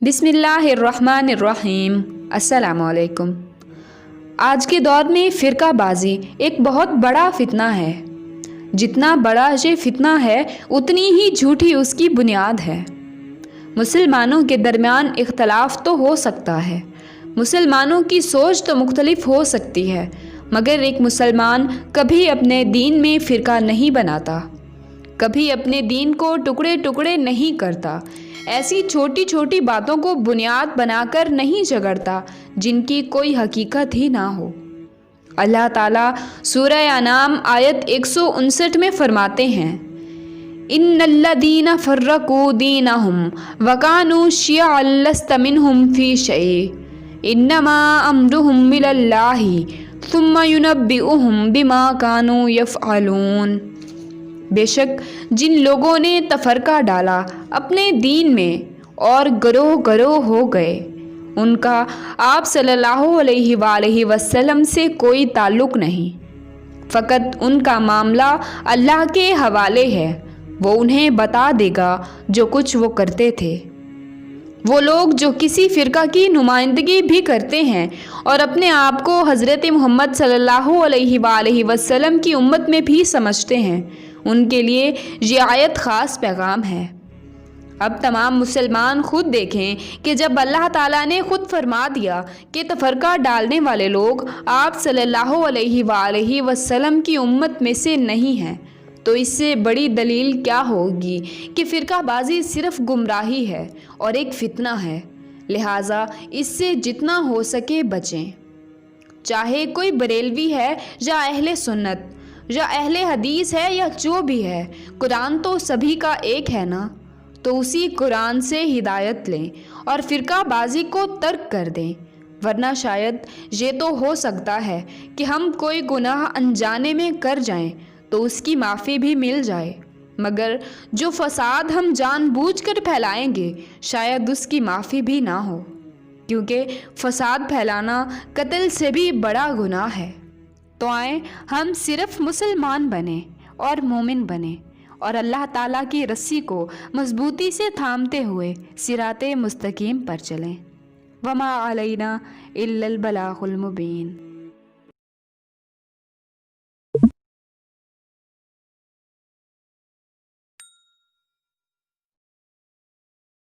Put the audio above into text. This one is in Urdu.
بسم اللہ الرحمن الرحیم۔ السلام علیکم۔ آج کے دور میں فرقہ بازی ایک بہت بڑا فتنہ ہے۔ جتنا بڑا یہ فتنہ ہے اتنی ہی جھوٹی اس کی بنیاد ہے۔ مسلمانوں کے درمیان اختلاف تو ہو سکتا ہے، مسلمانوں کی سوچ تو مختلف ہو سکتی ہے، مگر ایک مسلمان کبھی اپنے دین میں فرقہ نہیں بناتا، کبھی اپنے دین کو ٹکڑے ٹکڑے نہیں کرتا، ایسی چھوٹی چھوٹی باتوں کو بنیاد بنا کر نہیں جھگڑتا جن کی کوئی حقیقت ہی نہ ہو۔ اللہ تعالیٰ سورہ انعام آیت 159 میں فرماتے ہیں، ان الذین فرقوا دینہم وکانوا شیعا لست منہم فی شیء انما امرہم الی اللہ ثم ینبئہم بما کانوا یفعلون۔ بے شک جن لوگوں نے تفرقہ ڈالا اپنے دین میں اور گروہ گروہ ہو گئے، ان کا آپ صلی اللہ علیہ وآلہ وسلم سے کوئی تعلق نہیں، فقط ان کا معاملہ اللہ کے حوالے ہے، وہ انہیں بتا دے گا جو کچھ وہ کرتے تھے۔ وہ لوگ جو کسی فرقہ کی نمائندگی بھی کرتے ہیں اور اپنے آپ کو حضرت محمد صلی اللہ علیہ وآلہ وسلم کی امت میں بھی سمجھتے ہیں، ان کے لیے یہ آیت خاص پیغام ہے۔ اب تمام مسلمان خود دیکھیں کہ جب اللہ تعالیٰ نے خود فرما دیا کہ تفرقہ ڈالنے والے لوگ آپ صلی اللہ علیہ وآلہ وسلم کی امت میں سے نہیں ہیں، تو اس سے بڑی دلیل کیا ہوگی کہ فرقہ بازی صرف گمراہی ہے اور ایک فتنہ ہے، لہٰذا اس سے جتنا ہو سکے بچیں۔ چاہے کوئی بریلوی ہے یا اہل سنت یا اہل حدیث ہے یا جو بھی ہے، قرآن تو سبھی کا ایک ہے نا، تو اسی قرآن سے ہدایت لیں اور فرقہ بازی کو ترک کر دیں، ورنہ شاید یہ تو ہو سکتا ہے کہ ہم کوئی گناہ انجانے میں کر جائیں تو اس کی معافی بھی مل جائے، مگر جو فساد ہم جان بوجھ کر پھیلائیں گے شاید اس کی معافی بھی نہ ہو، کیونکہ فساد پھیلانا قتل سے بھی بڑا گناہ ہے۔ تو آئیں ہم صرف مسلمان بنیں اور مومن بنیں اور اللہ تعالیٰ کی رسی کو مضبوطی سے تھامتے ہوئے صراط مستقیم پر چلیں۔ وما علینا الا البلاغ المبین۔